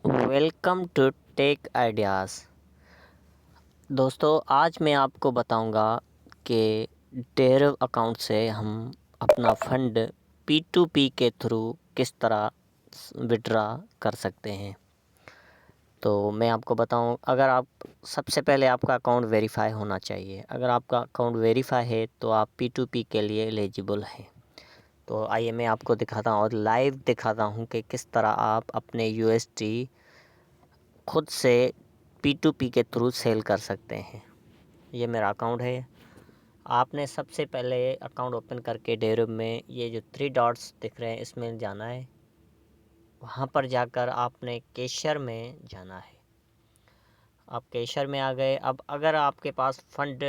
Welcome to take ideas. दोस्तों, आज मैं आपको बताऊंगा कि डेरिव अकाउंट से हम अपना फंड P2P के थ्रू किस तरह विड्रा कर सकते हैं। तो मैं आपको बताऊं, अगर आप सबसे पहले आपका अकाउंट वेरीफाई होना चाहिए। अगर आपका अकाउंट वेरीफाई है तो आप P2P के लिए एलिजिबल हैं। तो आइए मैं आपको दिखाता हूं और लाइव दिखाता हूं कि किस तरह आप अपने USD खुद से P2P के थ्रू सेल कर सकते हैं। ये मेरा अकाउंट है। आपने सबसे पहले अकाउंट ओपन करके डेरिव में ये जो 3 डॉट्स दिख रहे हैं इसमें जाना है। वहाँ पर जाकर आपने कैशियर में जाना है। आप कैशियर में आ गए। अब अगर आपके पास फंड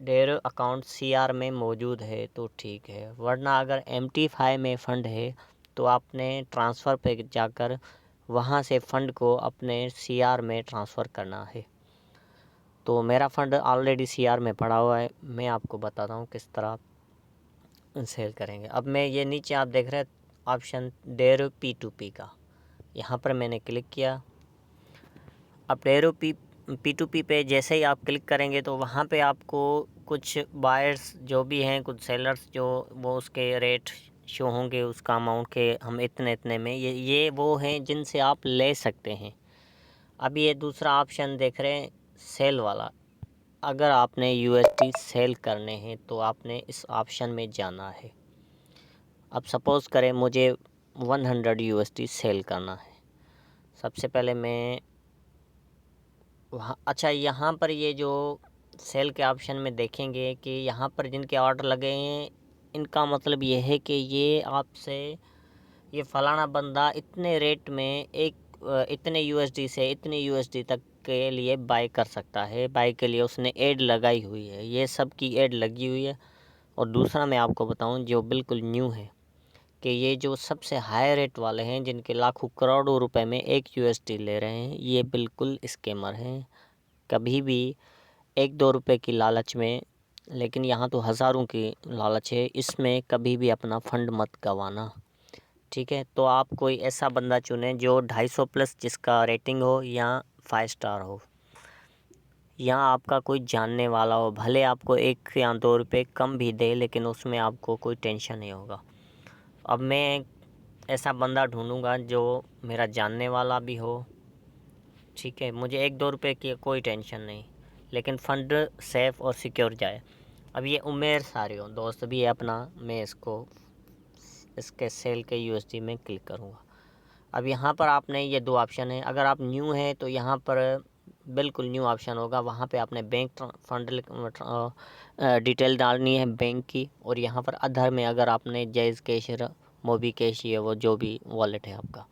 डेरिव अकाउंट CR में मौजूद है तो ठीक है, वरना अगर MT5 में फ़ंड है तो आपने ट्रांसफ़र पे जाकर वहाँ से फ़ंड को अपने CR में ट्रांसफ़र करना है। तो मेरा फ़ंड ऑलरेडी CR में पड़ा हुआ है। मैं आपको बताता हूँ किस तरह सेल करेंगे। अब मैं ये नीचे आप देख रहे हैं ऑप्शन डेरिव P2P का, यहाँ पर मैंने क्लिक किया। अब डेरिव P2P पे जैसे ही आप क्लिक करेंगे तो वहाँ पे आपको कुछ बायर्स जो भी हैं, कुछ सेलर्स जो वो उसके रेट शो होंगे, उसका अमाउंट के हम इतने में ये वो हैं जिनसे आप ले सकते हैं। अब ये दूसरा ऑप्शन देख रहे हैं सेल वाला। अगर आपने USD सेल करने हैं तो आपने इस ऑप्शन में जाना है। अब सपोज़ करें मुझे 100 USD सेल करना है। सबसे पहले मैं यहाँ पर ये जो सेल के ऑप्शन में देखेंगे कि यहाँ पर जिनके ऑर्डर लगे हैं, इनका मतलब ये है कि ये आपसे ये फ़लाना बंदा इतने रेट में इतने USD से इतने USD तक के लिए बाय कर सकता है। बाय के लिए उसने ऐड लगाई हुई है, ये सब की ऐड लगी हुई है। और दूसरा मैं आपको बताऊं जो बिल्कुल न्यू है कि ये जो सबसे हाई रेट वाले हैं, जिनके लाखों करोड़ों रुपए में 1 USD ले रहे हैं, ये बिल्कुल स्कैमर हैं। कभी भी 1-2 रुपए की लालच में, लेकिन यहाँ तो हज़ारों की लालच है, इसमें कभी भी अपना फंड मत गंवाना। ठीक है, तो आप कोई ऐसा बंदा चुनें जो 250 प्लस जिसका रेटिंग हो या 5 स्टार हो, या आपका कोई जानने वाला हो। भले आपको 1 या 2 रुपये कम भी दे, लेकिन उसमें आपको कोई टेंशन नहीं होगा। अब मैं ऐसा बंदा ढूंढूंगा जो मेरा जानने वाला भी हो। ठीक है, मुझे 1-2 रुपये की कोई टेंशन नहीं, लेकिन फ़ंड सेफ़ और सिक्योर जाए। अब ये उमेर सारी हो दोस्त भी है अपना, मैं इसके सेल के USD में क्लिक करूँगा। अब यहाँ पर आपने ये 2 ऑप्शन है। अगर आप न्यू हैं तो यहाँ पर बिल्कुल न्यू ऑप्शन होगा। वहाँ पे आपने बैंक फंड डिटेल डालनी है बैंक की, और यहाँ पर अदर में अगर आपने जैज़ कैश, मोबी कैश, ये वो जो भी वॉलेट है आपका,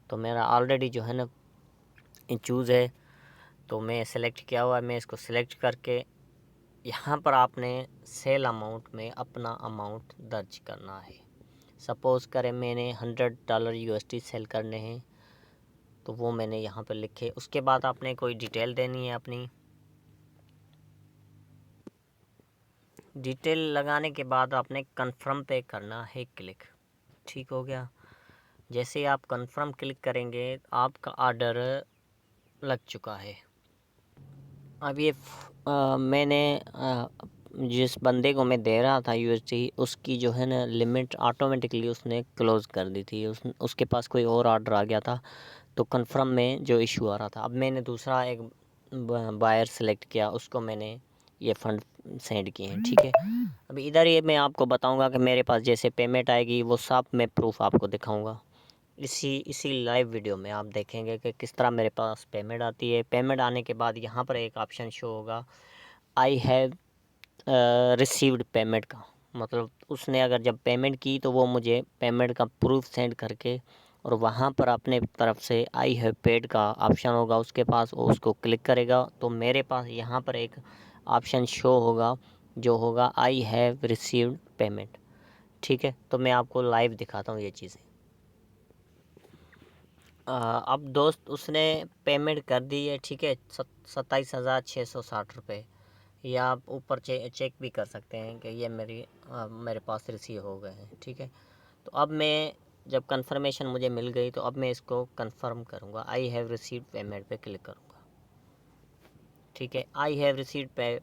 तो मेरा ऑलरेडी जो है ना चूज़ है, तो मैं सेलेक्ट किया हुआ है। मैं इसको सिलेक्ट करके यहाँ पर आपने सेल अमाउंट में अपना अमाउंट दर्ज करना है। सपोज़ करें मैंने $100 USD सेल करने हैं, तो वो मैंने यहाँ पर लिखे। उसके बाद आपने कोई डिटेल देनी है अपनी। डिटेल लगाने के बाद आपने कंफर्म पे करना है क्लिक। ठीक हो गया। जैसे ही आप कंफर्म क्लिक करेंगे आपका ऑर्डर लग चुका है। अब ये मैंने जिस बंदे को मैं दे रहा था USD, उसकी जो है ना लिमिट ऑटोमेटिकली उसने क्लोज़ कर दी थी। उसके पास कोई और ऑर्डर आ गया था, तो कंफर्म में जो इशू आ रहा था। अब मैंने दूसरा एक बायर सेलेक्ट किया, उसको मैंने ये फ़ंड सेंड किए हैं। ठीक है, अभी इधर ये मैं आपको बताऊंगा कि मेरे पास जैसे पेमेंट आएगी वो सब मैं प्रूफ आपको दिखाऊंगा। इसी लाइव वीडियो में आप देखेंगे कि किस तरह मेरे पास पेमेंट आती है। पेमेंट आने के बाद यहाँ पर एक ऑप्शन शो होगा, आई हैव रिसीव्ड पेमेंट का। मतलब उसने अगर जब पेमेंट की तो वो मुझे पेमेंट का प्रूफ सेंड करके, और वहाँ पर अपने तरफ से आई हैव पेड का ऑप्शन होगा उसके पास, वो उसको क्लिक करेगा तो मेरे पास यहाँ पर एक ऑप्शन शो होगा जो होगा आई हैव रिसीव्ड पेमेंट। ठीक है, तो मैं आपको लाइव दिखाता हूँ ये चीज़ें। अब दोस्त उसने पेमेंट कर दी है। ठीक है, 27,660 रुपये, या आप ऊपर चेक भी कर सकते हैं कि ये मेरे पास रिसीव हो गए हैं। ठीक है, तो अब मैं जब कंफर्मेशन मुझे मिल गई तो अब मैं इसको कंफर्म करूँगा। आई हैव रिसीव्ड पेमेंट पे क्लिक करूँगा। ठीक है, आई हैव रिसीव्ड पे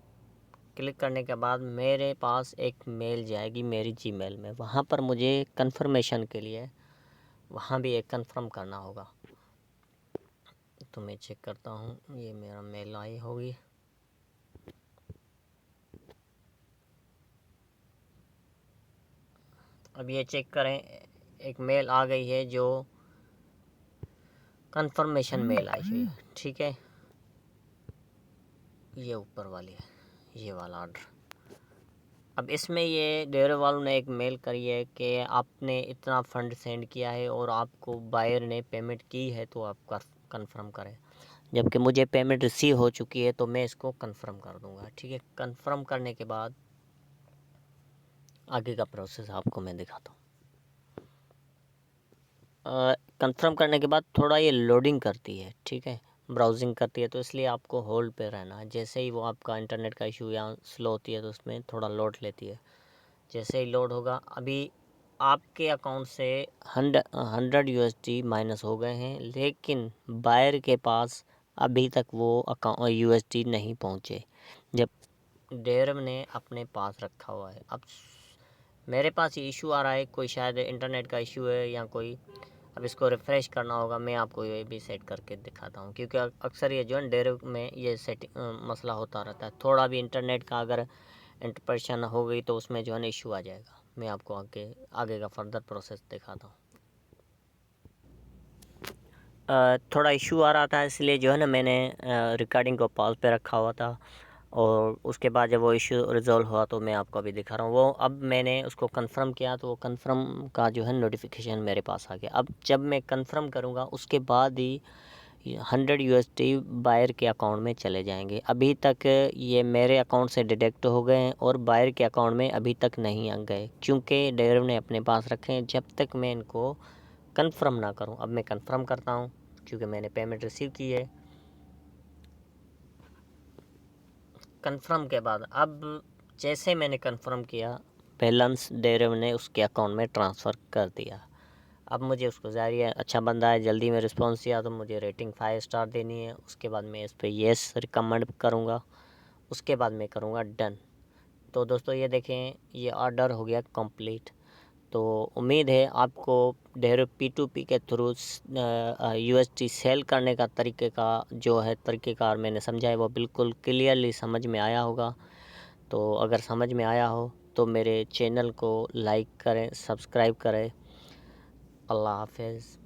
क्लिक करने के बाद मेरे पास एक मेल जाएगी मेरी जीमेल में। वहाँ पर मुझे कंफर्मेशन के लिए वहाँ भी एक कंफर्म करना होगा। तो मैं चेक करता हूँ, ये मेरा मेल आई होगी। अब ये चेक करें, एक मेल आ गई है जो कंफर्मेशन मेल आई हुई है। ठीक है, ये ऊपर वाली है, ये वाला ऑर्डर। अब इसमें ये डेरे वालों ने एक मेल करी है कि आपने इतना फ़ंड सेंड किया है और आपको बायर ने पेमेंट की है, तो आप कंफर्म करें। जबकि मुझे पेमेंट रिसीव हो चुकी है, तो मैं इसको कंफर्म कर दूंगा। ठीक है, कंफर्म करने के बाद आगे का प्रोसेस आपको मैं दिखाता हूँ। कंफर्म करने के बाद थोड़ा ये लोडिंग करती है। ठीक है, ब्राउजिंग करती है, तो इसलिए आपको होल्ड पे रहना है। जैसे ही वो आपका इंटरनेट का इशू या स्लो होती है तो उसमें थोड़ा लोड लेती है। जैसे ही लोड होगा, अभी आपके अकाउंट से 100 USD माइनस हो गए हैं, लेकिन बायर के पास अभी तक वो अकाउंट USD नहीं पहुँचे, जब डेरव ने अपने पास रखा हुआ है। अब मेरे पास ये इशू आ रहा है, कोई शायद इंटरनेट का इशू है या कोई, अब इसको रिफ़्रेश करना होगा। मैं आपको ये भी सेट करके दिखाता हूँ, क्योंकि अक्सर ये जो है डेरव में ये मसला होता रहता है। थोड़ा भी इंटरनेट का अगर इंटरप्रेशन हो गई तो उसमें जो है ना इशू आ जाएगा। मैं आपको आगे का फर्दर प्रोसेस दिखाता हूँ। थोड़ा इशू आ रहा था, इसलिए जो है ना मैंने रिकॉर्डिंग को पॉज पे रखा हुआ था, और उसके बाद जब वो इशू रिज़ॉल्व हुआ तो मैं आपको अभी दिखा रहा हूँ। वो अब मैंने उसको कंफर्म किया तो वो कंफर्म का जो है नोटिफिकेशन मेरे पास आ गया। अब जब मैं कंफर्म करूँगा उसके बाद ही 100 USD बायर के अकाउंट में चले जाएंगे। अभी तक ये मेरे अकाउंट से डिडक्ट हो गए हैं और बायर के अकाउंट में अभी तक नहीं आ गए, क्योंकि डेरव ने अपने पास रखे हैं। जब तक मैं इनको कंफर्म ना करूं, अब मैं कंफर्म करता हूं क्योंकि मैंने पेमेंट रिसीव की है। कंफर्म के बाद अब जैसे मैंने कंफर्म किया, बैलेंस डेरव ने उसके अकाउंट में ट्रांसफ़र कर दिया। अब मुझे उसको ज़ाहिर है अच्छा बंदा है, जल्दी में रिस्पॉन्स दिया, तो मुझे रेटिंग 5 स्टार देनी है। उसके बाद मैं इस पर येस रिकमेंड करूँगा, उसके बाद मैं करूँगा डन। तो दोस्तों ये देखें, ये ऑर्डर हो गया कंप्लीट। तो उम्मीद है आपको डेर P2P के थ्रू USD सेल करने का तरीके का जो है तरीक़ेकार मैंने समझा है, वो बिल्कुल क्लियरली समझ में आया होगा। तो अगर समझ में आया हो तो मेरे चैनल को लाइक करें, सब्सक्राइब करें। अल्लाह हाफ़िज़।